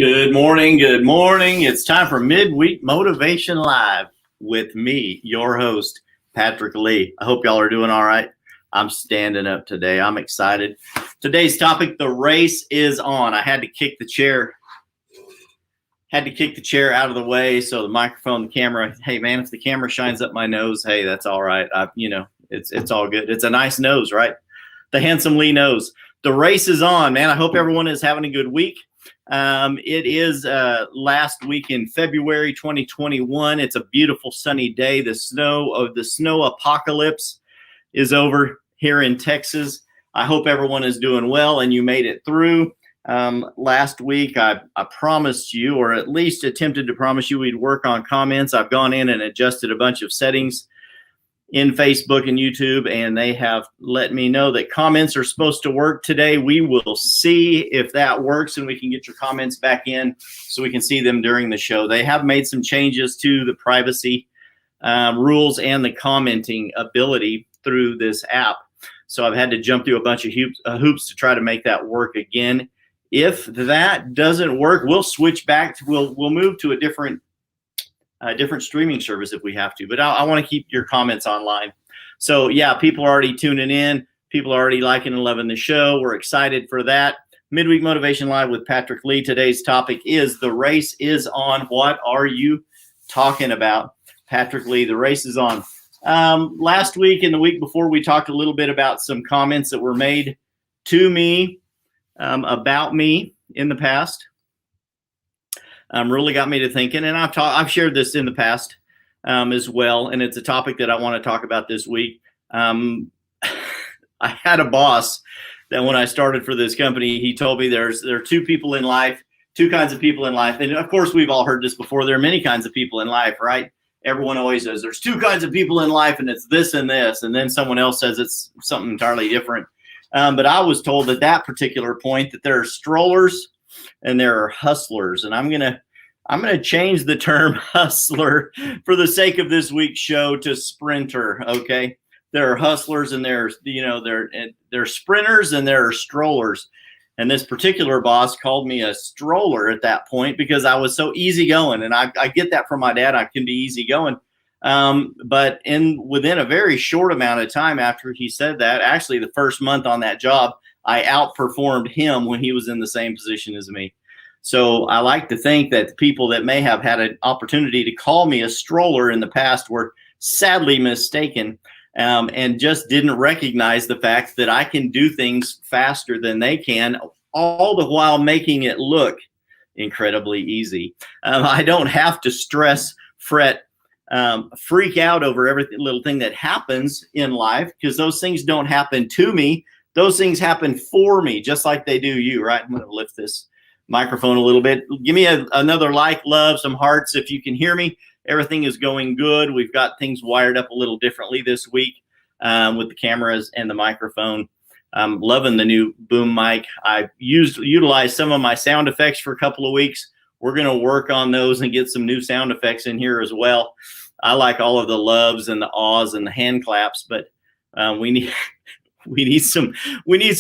Good morning. Good morning. It's time for Midweek Motivation Live with me, your host, Patrick Lee. I hope y'all are doing all right. I'm standing up today. I'm excited. Today's topic, the race is on. I had to kick the chair out of the way so the microphone, the camera. Hey man, if the camera shines up my nose, hey, that's all right. It's all good. It's a nice nose, right? The handsome Lee nose. The race is on, man. I hope everyone is having a good week. It is last week in February 2021. It's a beautiful sunny day. The snow apocalypse is over here in Texas. I hope everyone is doing well and you made it through. Last week I promised you, or at least attempted to promise you, we'd work on comments. I've gone in and adjusted a bunch of settings in Facebook and YouTube, and they have let me know that comments are supposed to work today. We will see if that works and we can get your comments back in so we can see them during the show. They have made some changes to the privacy rules and the commenting ability through this app. So I've had to jump through a bunch of hoops to try to make that work again. If that doesn't work, we'll switch back to, we'll move to a different streaming service if we have to, but I want to keep your comments online. So yeah, people are already tuning in. People are already liking and loving the show. We're excited for that. Midweek Motivation Live with Patrick Lee. Today's topic is the race is on. What are you talking about? Patrick Lee, the race is on. Last week and the week before, we talked a little bit about some comments that were made to me about me in the past. Really got me to thinking, and I've shared this in the past as well, and it's a topic that I want to talk about this week. I had a boss that when I started for this company, he told me there are two people in life, two kinds of people in life, and of course we've all heard this before. There are many kinds of people in life, right? Everyone always says there's two kinds of people in life, and it's this and this, and then someone else says it's something entirely different. But I was told at that particular point that there are strollers and there are hustlers, and I'm gonna change the term hustler for the sake of this week's show to sprinter. Okay, there are hustlers and there's sprinters and there are strollers. And this particular boss called me a stroller at that point because I was so easygoing, and I get that from my dad. I can be easygoing. But within a very short amount of time after he said that, actually the first month on that job, I outperformed him when he was in the same position as me. So I like to think that the people that may have had an opportunity to call me a stroller in the past were sadly mistaken, and just didn't recognize the fact that I can do things faster than they can, all the while making it look incredibly easy. I don't have to stress, fret, freak out over every little thing that happens in life, because those things don't happen to me. Those things happen for me, just like they do you, right? I'm going to lift this microphone a little bit. Give me another like, love, some hearts if you can hear me. Everything is going good. We've got things wired up a little differently this week with the cameras and the microphone. I'm loving the new boom mic. I utilized some of my sound effects for a couple of weeks. We're going to work on those and get some new sound effects in here as well. I like all of the loves and the ahs and the hand claps, but we need some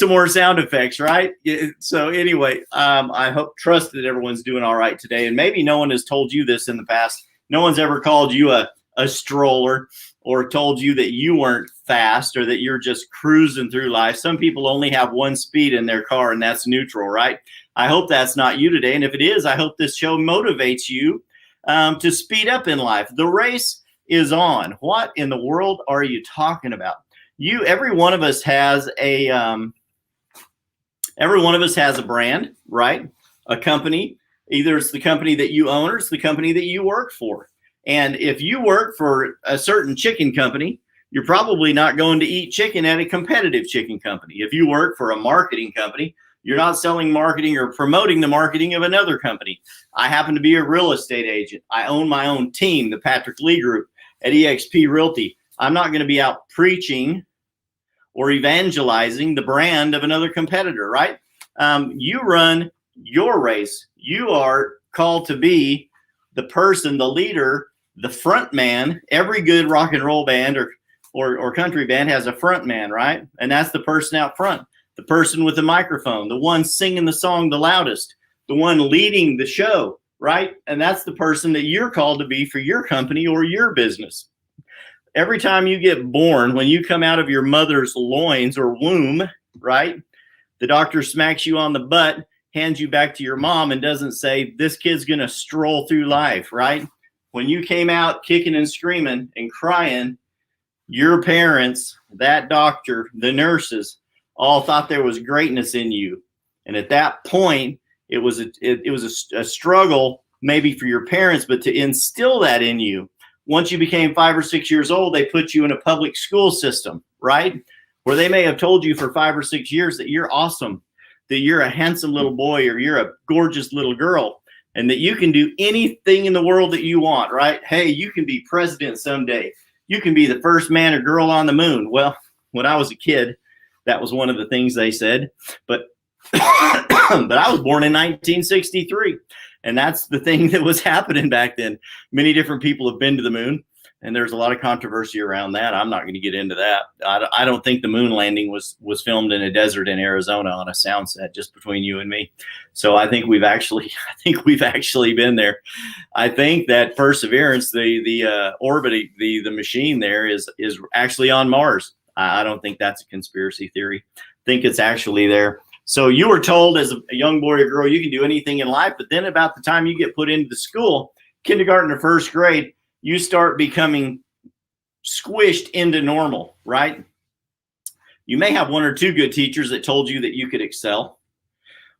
more sound effects, right? So anyway, I trust that everyone's doing all right today. And maybe no one has told you this in the past. No one's ever called you a stroller or told you that you weren't fast or that you're just cruising through life. Some people only have one speed in their car, and that's neutral, right? I hope that's not you today. And if it is, I hope this show motivates you to speed up in life. The race is on. What in the world are you talking about? Every one of us has a brand, right? A company. Either it's the company that you own or it's the company that you work for. And if you work for a certain chicken company, you're probably not going to eat chicken at a competitive chicken company. If you work for a marketing company, you're not selling marketing or promoting the marketing of another company. I happen to be a real estate agent. I own my own team, the Patrick Lee Group at eXp Realty. I'm not going to be out preaching or evangelizing the brand of another competitor, right? You run your race. You are called to be the person, the leader, the front man. Every good rock and roll band or country band has a front man, right? And that's the person out front, the person with the microphone, the one singing the song the loudest, the one leading the show, right? And that's the person that you're called to be for your company or your business. Every time you get born, when you come out of your mother's loins or womb, right, the doctor smacks you on the butt, hands you back to your mom, and doesn't say, this kid's going to stroll through life, right? When you came out kicking and screaming and crying, your parents, that doctor, the nurses, all thought there was greatness in you. And at that point, it was a struggle maybe for your parents, but to instill that in you. Once you became 5 or 6 years old, they put you in a public school system, right? Where they may have told you for 5 or 6 years that you're awesome, that you're a handsome little boy or you're a gorgeous little girl, and that you can do anything in the world that you want, right? Hey, you can be president someday. You can be the first man or girl on the moon. Well, when I was a kid, that was one of the things they said. But but I was born in 1963. And that's the thing that was happening back then. Many different people have been to the moon, and there's a lot of controversy around that. I'm not going to get into that. I don't think the moon landing was filmed in a desert in Arizona on a sound set, just between you and me. So I think we've actually been there. I think that Perseverance, the orbit, the machine there is actually on Mars. I don't think that's a conspiracy theory. I think it's actually there. So you were told as a young boy or girl, you can do anything in life, but then about the time you get put into the school, kindergarten or first grade, you start becoming squished into normal, right? You may have 1 or 2 good teachers that told you that you could excel,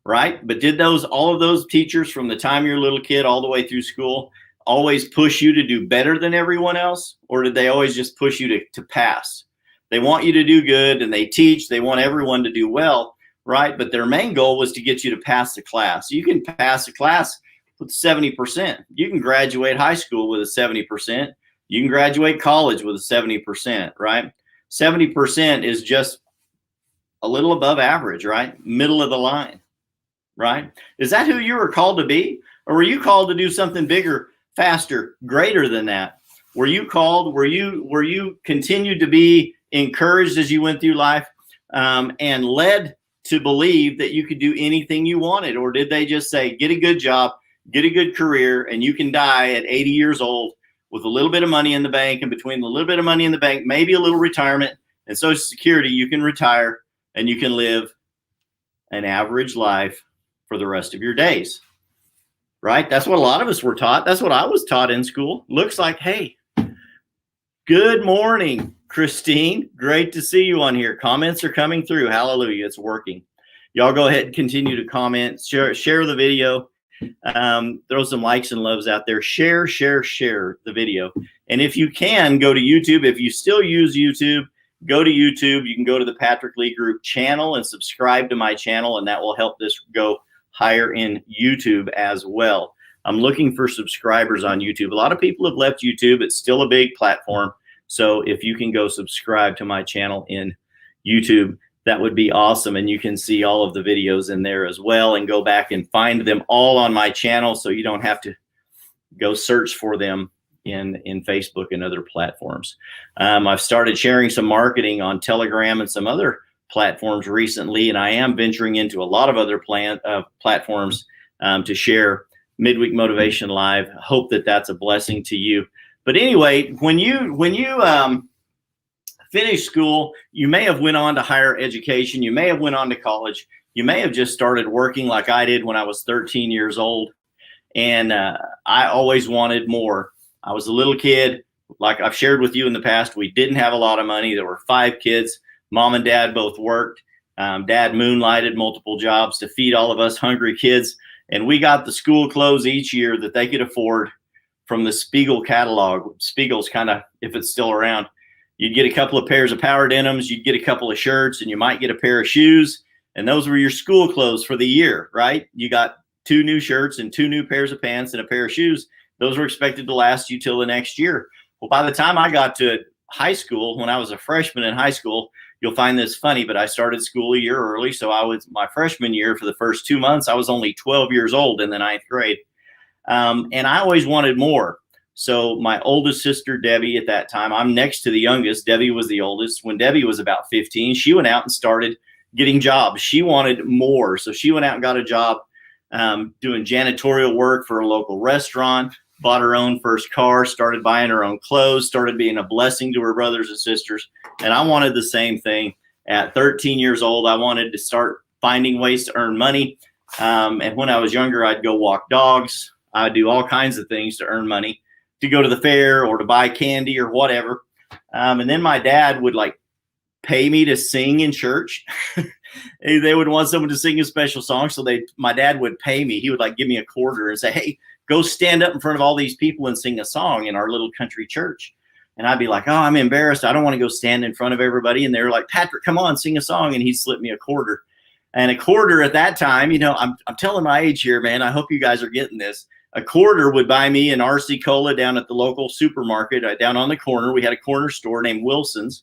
right? But did all of those teachers from the time you're a little kid all the way through school always push you to do better than everyone else? Or did they always just push you to pass? They want you to do good, and they want everyone to do well. Right? But their main goal was to get you to pass the class. You can pass a class with 70%. You can graduate high school with a 70%. You can graduate college with a 70%, right? 70% is just a little above average, right? Middle of the line, right? Is that who you were called to be? Or were you called to do something bigger, faster, greater than that? Were you called, were you continued to be encouraged as you went through life and led to believe that you could do anything you wanted? Or did they just say, get a good job, get a good career, and you can die at 80 years old with a little bit of money in the bank, and between the little bit of money in the bank, maybe a little retirement and Social Security, you can retire and you can live an average life for the rest of your days, right? That's what a lot of us were taught. That's what I was taught in school. Looks like, hey, good morning, Christine. Great to see you on here. Comments are coming through. Hallelujah. It's working. Y'all go ahead and continue to comment. Share the video. Throw some likes and loves out there. Share the video. And if you can, go to YouTube. If you still use YouTube, go to YouTube. You can go to the Patrick Lee Group channel and subscribe to my channel, and that will help this go higher in YouTube as well. I'm looking for subscribers on YouTube. A lot of people have left YouTube. It's still a big platform. So if you can go subscribe to my channel in YouTube, that would be awesome. And you can see all of the videos in there as well, and go back and find them all on my channel, so you don't have to go search for them in Facebook and other platforms. I've started sharing some marketing on Telegram and some other platforms recently, and I am venturing into a lot of other platforms to share Midweek Motivation Live. Hope that that's a blessing to you. But anyway, when you finish school, you may have went on to higher education. You may have went on to college. You may have just started working like I did when I was 13 years old. And I always wanted more. I was a little kid. Like I've shared with you in the past, we didn't have a lot of money. There were 5 kids. Mom and dad both worked. Dad moonlighted multiple jobs to feed all of us hungry kids. And we got the school clothes each year that they could afford from the Spiegel catalog. Spiegel's kind of, if it's still around, you'd get a couple of pairs of power denims, you'd get a couple of shirts, and you might get a pair of shoes. And those were your school clothes for the year, right? You got 2 new shirts and 2 new pairs of pants and a pair of shoes. Those were expected to last you till the next year. Well, by the time I got to high school, when I was a freshman in high school, you'll find this funny, but I started school a year early. So I was my freshman year, for the first 2 months, I was only 12 years old in the 9th grade. And I always wanted more. So my oldest sister, Debbie, at that time, I'm next to the youngest. Debbie was the oldest. When Debbie was about 15, she went out and started getting jobs. She wanted more. So she went out and got a job doing janitorial work for a local restaurant, bought her own first car, started buying her own clothes, started being a blessing to her brothers and sisters. And I wanted the same thing. At 13 years old, I wanted to start finding ways to earn money. And when I was younger, I'd go walk dogs. I'd do all kinds of things to earn money, to go to the fair or to buy candy or whatever. And then my dad would like pay me to sing in church. They would want someone to sing a special song. So my dad would pay me. He would like give me a quarter and say, hey, go stand up in front of all these people and sing a song in our little country church. And I'd be like, oh, I'm embarrassed. I don't want to go stand in front of everybody. And they were like, Patrick, come on, sing a song. And he'd slip me a quarter. And a quarter at that time, you know, I'm telling my age here, man. I hope you guys are getting this. A quarter would buy me an RC Cola down at the local supermarket down on the corner. We had a corner store named Wilson's.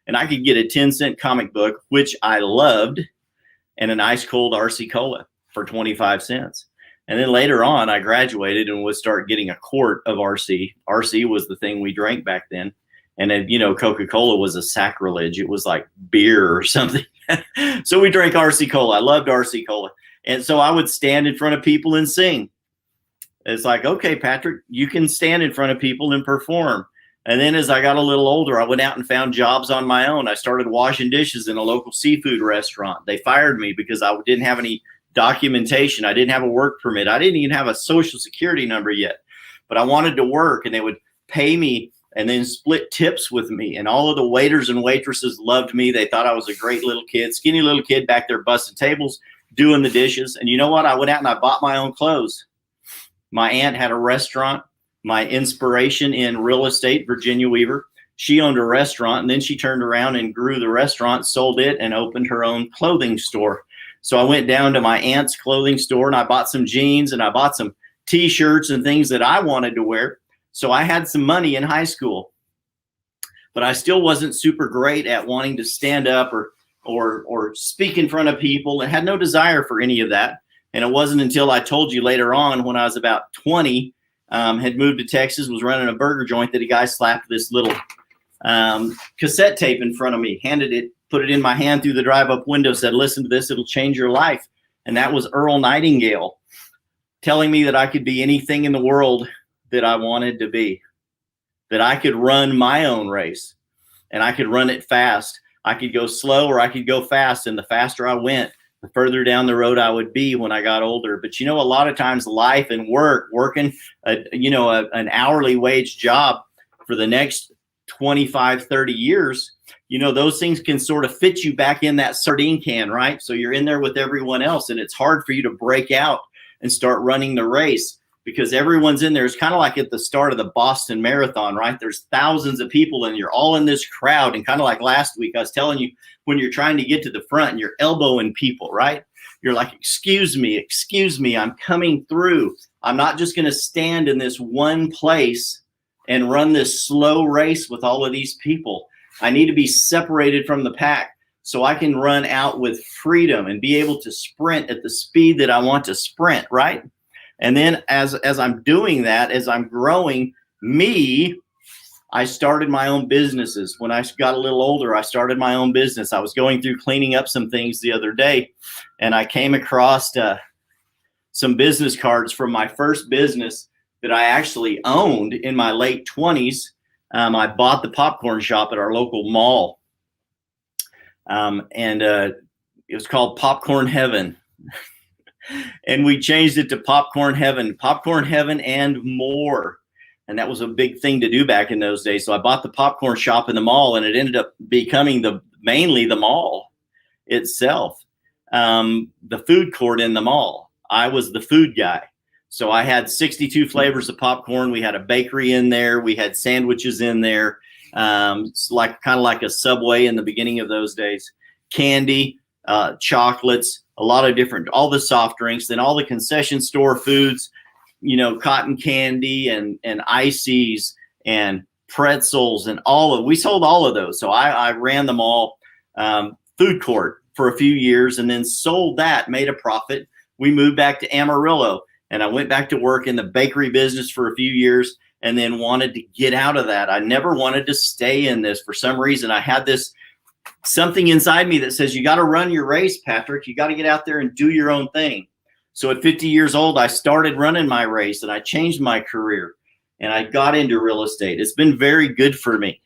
And I could get a 10-cent comic book, which I loved, and an ice cold RC Cola for 25 cents. And then later on, I graduated and would start getting a quart of RC. RC was the thing we drank back then. And then, you know, Coca-Cola was a sacrilege. It was like beer or something. So we drank RC Cola. I loved RC Cola. And so I would stand in front of people and sing. It's like, okay, Patrick, you can stand in front of people and perform. And then as I got a little older, I went out and found jobs on my own. I started washing dishes in a local seafood restaurant. They fired me because I didn't have any documentation. I didn't have a work permit. I didn't even have a social security number yet, but I wanted to work, and they would pay me and then split tips with me. And all of the waiters and waitresses loved me. They thought I was a great little kid, skinny little kid back there busting tables, doing the dishes. And you know what? I went out and I bought my own clothes. My aunt had a restaurant. My inspiration in real estate, Virginia Weaver, she owned a restaurant, and then she turned around and grew the restaurant, sold it, and opened her own clothing store. So I went down to my aunt's clothing store, and I bought some jeans, and I bought some T-shirts and things that I wanted to wear. So I had some money in high school, but I still wasn't super great at wanting to stand up or speak in front of people, and had no desire for any of that. And it wasn't until I told you later on, when I was about 20, had moved to Texas, was running a burger joint, that a guy slapped this little cassette tape in front of me, handed it, put it in my hand through the drive-up window, said, listen to this, it'll change your life. And that was Earl Nightingale telling me that I could be anything in the world that I wanted to be, that I could run my own race, and I could run it fast. I could go slow or I could go fast, and the faster I went, the further down the road I would be when I got older. But, you know, a lot of times life and working, an hourly wage job for the next 25, 30 years, you know, those things can sort of fit you back in that sardine can, right? So you're in there with everyone else, and it's hard for you to break out and start running the race, because everyone's in there. It's kind of like at the start of the Boston Marathon, right? There's thousands of people, and you're all in this crowd. And kind of like last week, I was telling you, when you're trying to get to the front and you're elbowing people, right? You're like, excuse me, I'm coming through. I'm not just going to stand in this one place and run this slow race with all of these people. I need to be separated from the pack so I can run out with freedom and be able to sprint at the speed that I want to sprint, right? And then as I'm doing that, as I'm growing I started my own businesses. When I got a little older, I started my own business. I was going through cleaning up some things the other day, and I came across some business cards from my first business that I actually owned in my late 20s. I bought the popcorn shop at our local mall, and it was called Popcorn Heaven. And we changed it to Popcorn Heaven and more. And that was a big thing to do back in those days. So I bought the popcorn shop in the mall, and it ended up becoming mainly the mall itself. The food court in the mall. I was the food guy. So I had 62 flavors of popcorn. We had a bakery in there. We had sandwiches in there. It's kind of like a Subway in the beginning of those days. Candy, chocolates, all the soft drinks, then all the concession store foods, you know, cotton candy and ices and pretzels and we sold all of those. So I ran them all, food court for a few years, and then sold that, made a profit. We moved back to Amarillo, and I went back to work in the bakery business for a few years, and then wanted to get out of that. I never wanted to stay in this. For some reason, I had something inside me that says, you got to run your race, Patrick. You got to get out there and do your own thing. So at 50 years old, I started running my race and I changed my career and I got into real estate. It's been very good for me.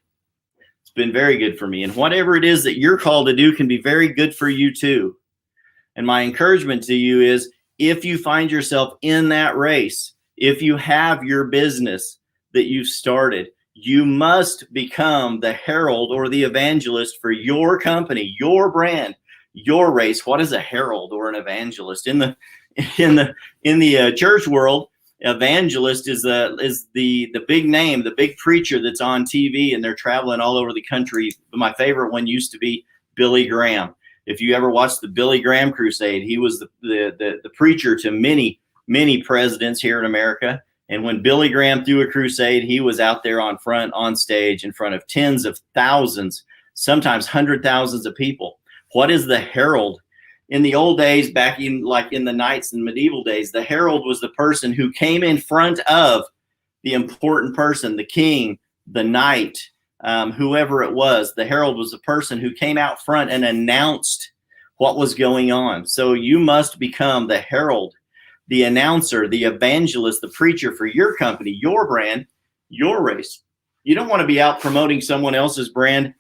It's been very good for me. And whatever it is that you're called to do can be very good for you too. And my encouragement to you is, if you find yourself in that race, if you have your business that you've started, you must become the herald or the evangelist for your company, your brand, your race. What is a herald or an evangelist? In the church world, evangelist is the big name, the big preacher that's on TV and they're traveling all over the country. My favorite one used to be Billy Graham. If you ever watched the Billy Graham crusade, he was the preacher to many presidents here in America. And when Billy Graham threw a crusade, he was out there on stage in front of tens of thousands, sometimes 100,000s of people. What is the herald? In the old days, back in the knights and medieval days, the herald was the person who came in front of the important person, the king, the knight, whoever it was. The herald was the person who came out front and announced what was going on. So you must become the herald, the announcer, the evangelist, the preacher for your company, your brand, your race. You don't want to be out promoting someone else's brand.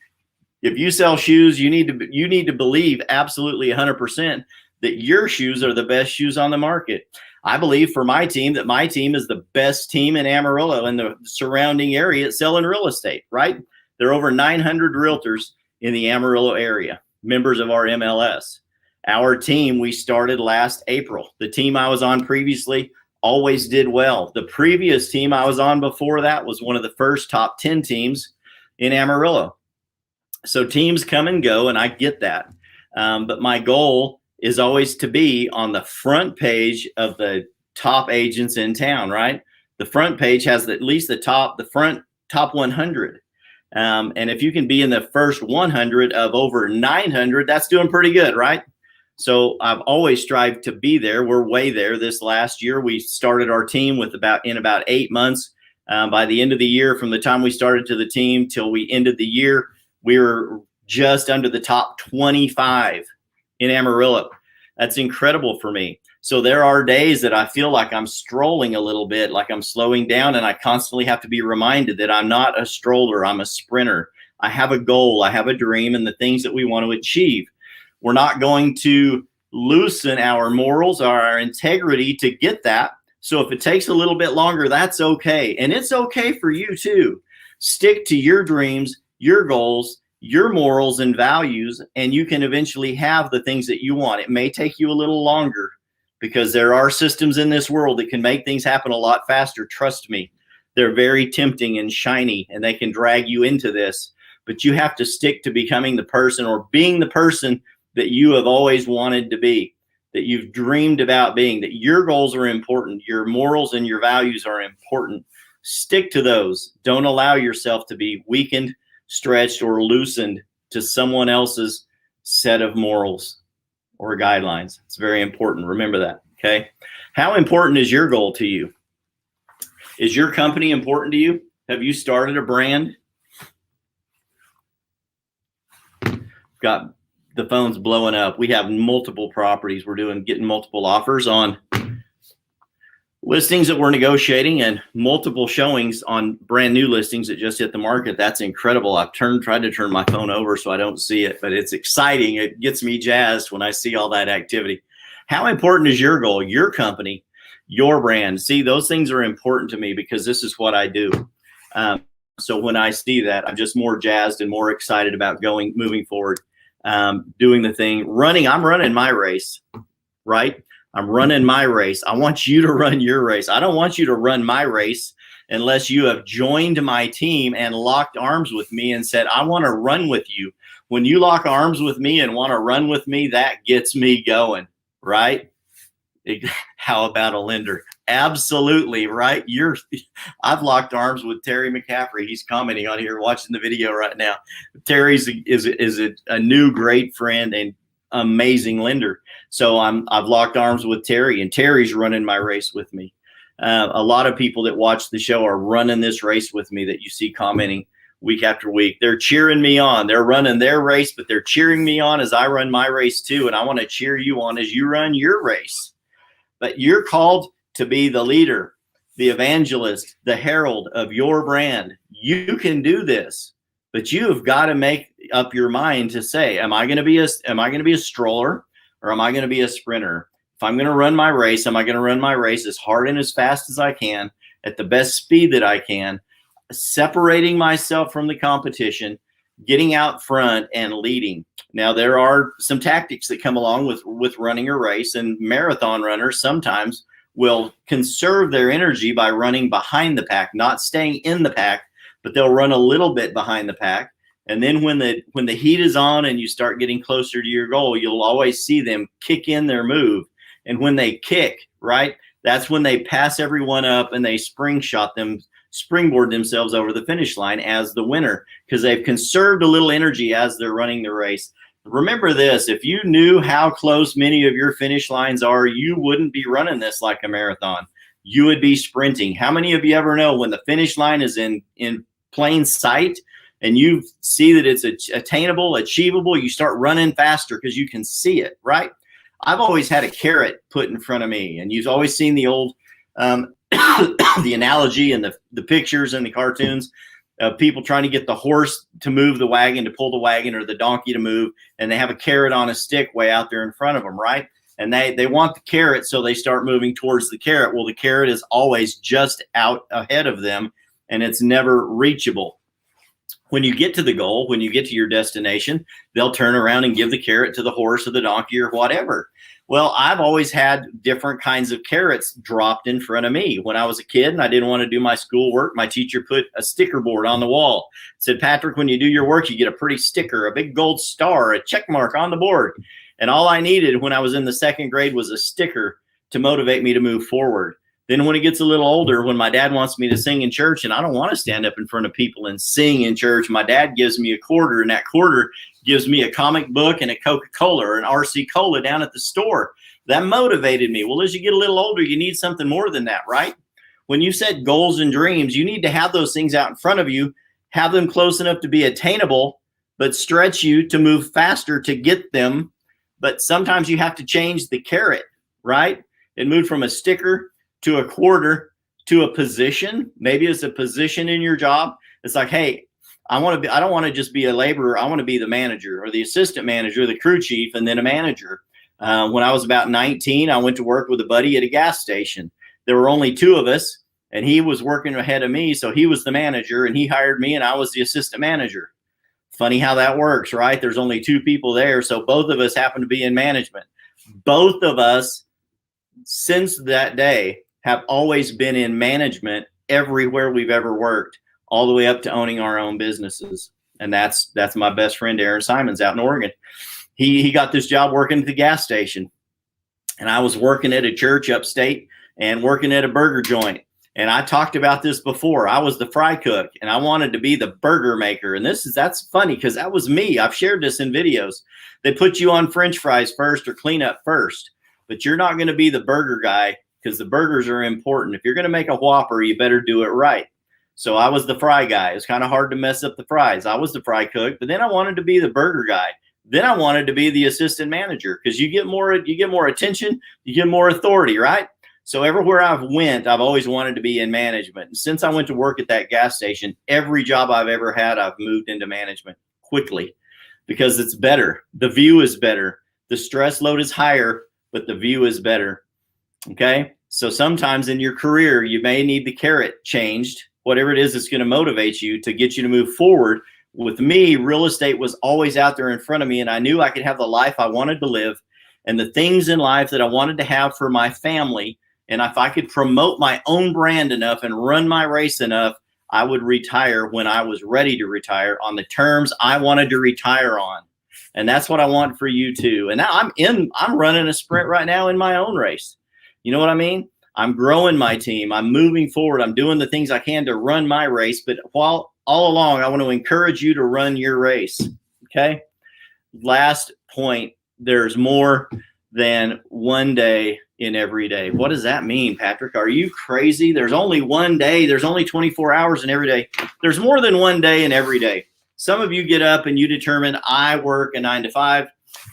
If you sell shoes, you need to believe absolutely 100% that your shoes are the best shoes on the market. I believe for my team that my team is the best team in Amarillo and the surrounding area selling real estate, right? There are over 900 realtors in the Amarillo area, members of our MLS. Our team, we started last April. The team I was on previously always did well. The previous team I was on before that was one of the first top 10 teams in Amarillo. So teams come and go, and I get that. But my goal is always to be on the front page of the top agents in town, right? The front page has at least the front top 100. And if you can be in the first 100 of over 900, that's doing pretty good, right? So I've always strived to be there. We're way there. This last year, we started our team in about 8 months. By the end of the year, from the time we started to the team till we ended the year, we were just under the top 25 in Amarillo. That's incredible for me. So there are days that I feel like I'm strolling a little bit, like I'm slowing down, and I constantly have to be reminded that I'm not a stroller, I'm a sprinter. I have a goal, I have a dream, and the things that we want to achieve. We're not going to loosen our morals or our integrity to get that. So if it takes a little bit longer, that's okay. And it's okay for you too. Stick to your dreams, your goals, your morals and values, and you can eventually have the things that you want. It may take you a little longer because there are systems in this world that can make things happen a lot faster. Trust me, they're very tempting and shiny, and they can drag you into this. But you have to stick to becoming the person or being the person that you have always wanted to be, that you've dreamed about being, that your goals are important, your morals and your values are important. Stick to those. Don't allow yourself to be weakened, stretched, or loosened to someone else's set of morals or guidelines. It's very important. Remember that, okay? How important is your goal to you? Is your company important to you? Have you started a brand? Got the phone's blowing up. We have multiple properties. We're getting multiple offers on listings that we're negotiating and multiple showings on brand new listings that just hit the market. That's incredible. I've tried to turn my phone over so I don't see it, but it's exciting. It gets me jazzed when I see all that activity. How important is your goal, your company, your brand? See, those things are important to me because this is what I do. So when I see that, I'm just more jazzed and more excited about moving forward, doing the thing, I'm running my race, right? I'm running my race. I want you to run your race. I don't want you to run my race unless you have joined my team and locked arms with me and said, I want to run with you. When you lock arms with me and want to run with me, that gets me going, right? How about a lender? Absolutely, right? I've locked arms with Terry McCaffrey. He's commenting on here, watching the video right now. Terry's is a new great friend and amazing lender. So I've locked arms with Terry, and Terry's running my race with me. A lot of people that watch the show are running this race with me that you see commenting week after week. They're cheering me on. They're running their race, but they're cheering me on as I run my race too. And I want to cheer you on as you run your race. but you're called to be the leader, the evangelist, the herald of your brand. You can do this, but you have got to make up your mind to say, am I going to be a stroller, or am I going to be a sprinter? If I'm going to run my race, am I going to run my race as hard and as fast as I can, at the best speed that I can, separating myself from the competition, getting out front and leading? Now, there are some tactics that come along with running a race, and marathon runners sometimes will conserve their energy by running behind the pack, not staying in the pack, but they'll run a little bit behind the pack. And then when the heat is on and you start getting closer to your goal, you'll always see them kick in their move. And when they kick, right, that's when they pass everyone up and they springboard themselves over the finish line as the winner, because they've conserved a little energy as they're running the race. Remember this, if you knew how close many of your finish lines are, you wouldn't be running this like a marathon. You would be sprinting. How many of you ever know when the finish line is in plain sight and you see that it's attainable, achievable, you start running faster because you can see it, right? I've always had a carrot put in front of me, and you've always seen the old the analogy and the pictures and the cartoons of people trying to get the horse to move the wagon, to pull the wagon, or the donkey to move, and they have a carrot on a stick way out there in front of them, right? And they want the carrot, so they start moving towards the carrot. Well, the carrot is always just out ahead of them, and it's never reachable. When you get to the goal, when you get to your destination, they'll turn around and give the carrot to the horse or the donkey or whatever. Well, I've always had different kinds of carrots dropped in front of me. When I was a kid and I didn't want to do my schoolwork, my teacher put a sticker board on the wall. Said, Patrick, when you do your work, you get a pretty sticker, a big gold star, a check mark on the board. And all I needed when I was in the second grade was a sticker to motivate me to move forward. Then when it gets a little older, when my dad wants me to sing in church and I don't want to stand up in front of people and sing in church, my dad gives me a quarter, and that quarter gives me a comic book and a Coca-Cola or an RC Cola down at the store. That motivated me. Well, as you get a little older, you need something more than that, right? When you set goals and dreams, you need to have those things out in front of you, have them close enough to be attainable, but stretch you to move faster to get them. But sometimes you have to change the carrot, right? It moved from a sticker to a quarter to a position. Maybe it's a position in your job. It's like, hey, I don't want to just be a laborer. I want to be the manager or the assistant manager, the crew chief, and then a manager. When I was about 19, I went to work with a buddy at a gas station. There were only two of us, and he was working ahead of me. So he was the manager, and he hired me, and I was the assistant manager. Funny how that works, right? There's only two people there. So both of us happen to be in management. Both of us, since that day, have always been in management everywhere we've ever worked, all the way up to owning our own businesses. And that's my best friend, Aaron Simons, out in Oregon. He got this job working at the gas station. And I was working at a church upstate and working at a burger joint. And I talked about this before. I was the fry cook, and I wanted to be the burger maker. And that's funny because that was me. I've shared this in videos. They put you on French fries first or clean up first, but you're not going to be the burger guy because the burgers are important. If you're going to make a Whopper, you better do it right. So I was the fry guy. It was kind of hard to mess up the fries. I was the fry cook, but then I wanted to be the burger guy. Then I wanted to be the assistant manager because you get more attention, you get more authority, right? So everywhere I've went, I've always wanted to be in management. And since I went to work at that gas station, every job I've ever had, I've moved into management quickly because it's better. The view is better. The stress load is higher, but the view is better. Okay. So sometimes in your career, you may need the carrot changed, whatever it is that's going to motivate you to get you to move forward. With me, real estate was always out there in front of me, and I knew I could have the life I wanted to live and the things in life that I wanted to have for my family. And if I could promote my own brand enough and run my race enough, I would retire when I was ready to retire on the terms I wanted to retire on. And that's what I want for you too. And now I'm running a sprint right now in my own race. You know what I mean? I'm growing my team. I'm moving forward. I'm doing the things I can to run my race. But while all along, I want to encourage you to run your race. Okay. Last point. There's more than one day in every day. What does that mean, Patrick? Are you crazy? There's only one day. There's only 24 hours in every day. There's more than one day in every day. Some of you get up and you determine I work a 9 to 5.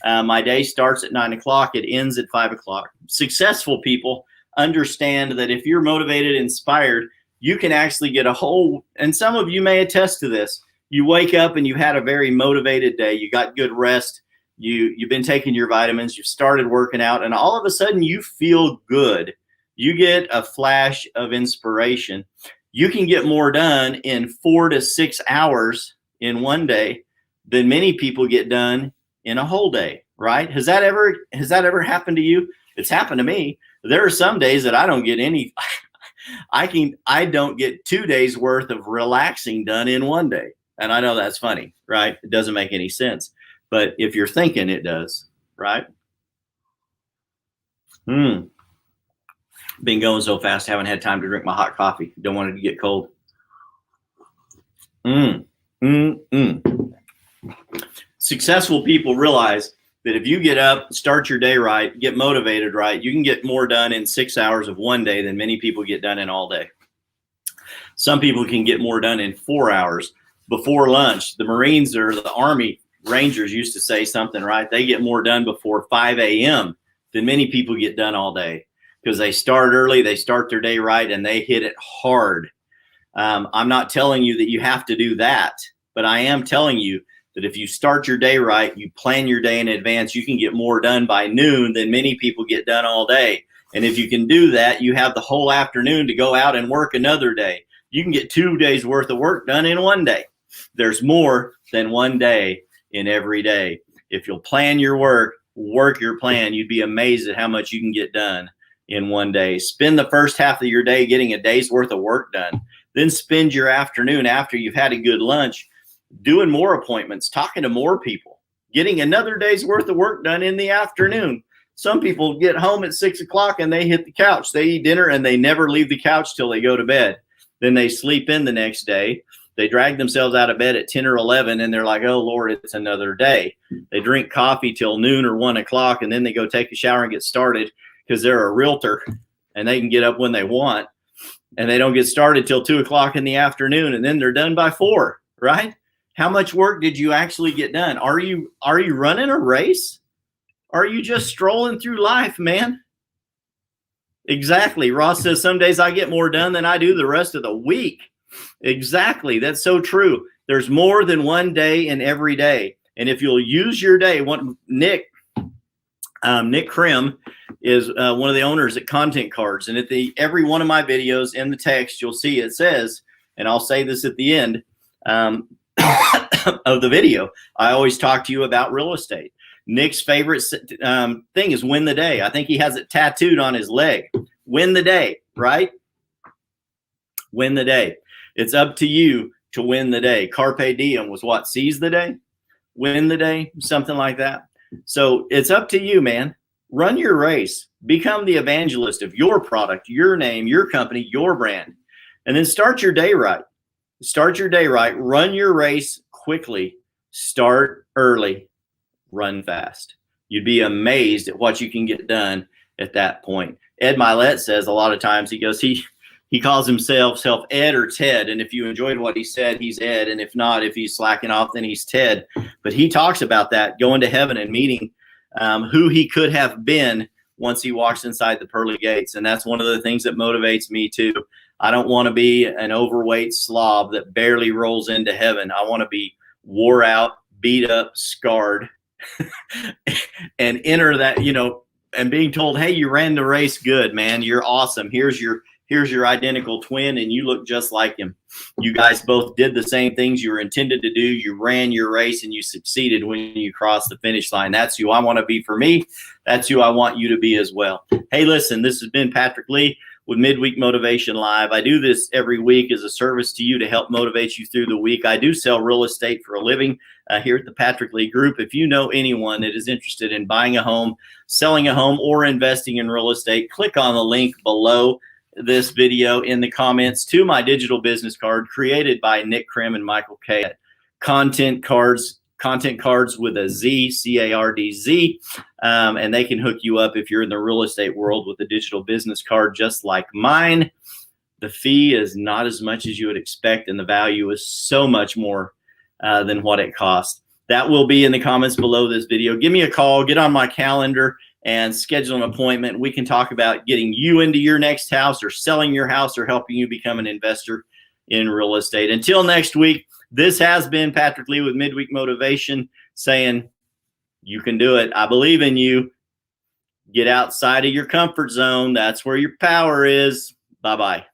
My day starts at 9 o'clock. It ends at 5 o'clock. Successful people understand that if you're motivated, inspired, you can actually get a whole, and some of you may attest to this. You wake up and you had a very motivated day. You got good rest. You've been taking your vitamins. You've started working out, and all of a sudden you feel good. You get a flash of inspiration. You can get more done in 4 to 6 hours in one day than many people get done in a whole day, right? Has that ever happened to you? It's happened to me. There are some days that I don't get any. I don't get 2 days worth of relaxing done in one day. And I know that's funny, right? It doesn't make any sense. But if you're thinking, it does, right? Been going so fast, haven't had time to drink my hot coffee. Don't want it to get cold. Successful people realize that if you get up, start your day right, get motivated right, you can get more done in 6 hours of one day than many people get done in all day. Some people can get more done in 4 hours before lunch. The Marines or the Army Rangers used to say something, right? They get more done before 5 a.m. than many people get done all day because they start early, they start their day right, and they hit it hard. I'm not telling you that you have to do that, but I am telling you that if you start your day right, you plan your day in advance, you can get more done by noon than many people get done all day. And if you can do that, you have the whole afternoon to go out and work another day. You can get 2 days worth of work done in one day. There's more than one day in every day. If you'll plan your work your plan, you'd be amazed at how much you can get done in one day. Spend the first half of your day getting a day's worth of work done. Then spend your afternoon after you've had a good lunch doing more appointments, talking to more people, getting another day's worth of work done in the afternoon. Some people get home at 6 o'clock and they hit the couch. They eat dinner and they never leave the couch till they go to bed. Then they sleep in the next day. They drag themselves out of bed at 10 or 11 and they're like, oh, Lord, it's another day. They drink coffee till noon or 1 o'clock and then they go take a shower and get started because they're a realtor and they can get up when they want. And they don't get started till 2 o'clock in the afternoon and then they're done by 4, right? How much work did you actually get done? Are you running a race? Are you just strolling through life, man? Exactly. Ross says some days I get more done than I do the rest of the week. Exactly. That's so true. There's more than one day in every day. And if you'll use your day, Nick Krim is one of the owners at Content Cardz. And at every one of my videos in the text, you'll see it says, and I'll say this at the end, of the video, I always talk to you about real estate. Nick's favorite thing is win the day. I think he has it tattooed on his leg. Win the day, right? Win the day. It's up to you to win the day. Carpe diem was what? Seize the day? Win the day? Something like that. So it's up to you, man. Run your race. Become the evangelist of your product, your name, your company, your brand. And then start your day right. Start your day right. Run your race quickly. Start early. Run fast. You'd be amazed at what you can get done at that point. Ed Milet says a lot of times, he goes, he calls himself Ed or Ted. And if you enjoyed what he said, he's Ed. And if not, if he's slacking off, then he's Ted. But he talks about that, going to heaven and meeting who he could have been once he walks inside the pearly gates. And that's one of the things that motivates me too. I don't want to be an overweight slob that barely rolls into heaven. I want to be wore out, beat up, scarred, and enter that, and being told, hey, you ran the race good, man. You're awesome. Here's your identical twin, and you look just like him. You guys both did the same things you were intended to do. You ran your race, and you succeeded when you crossed the finish line. That's who I want to be for me. That's who I want you to be as well. Hey, listen, this has been Patrick Lee with Midweek Motivation Live. I do this every week as a service to you to help motivate you through the week. I do sell real estate for a living here at the Patrick Lee Group. If you know anyone that is interested in buying a home, selling a home, or investing in real estate, click on the link below this video in the comments to my digital business card created by Nick Krim and Michael K. at Content Cardz. Content Cardz with a Z, C-A-R-D-Z, and they can hook you up if you're in the real estate world with a digital business card just like mine. The fee is not as much as you would expect, and the value is so much more than what it costs. that will be in the comments below this video. Give me a call, get on my calendar, and schedule an appointment. We can talk about getting you into your next house, or selling your house, or helping you become an investor in real estate. Until next week, this has been Patrick Lee with Midweek Motivation, saying you can do it. I believe in you. Get outside of your comfort zone. That's where your power is. Bye-bye.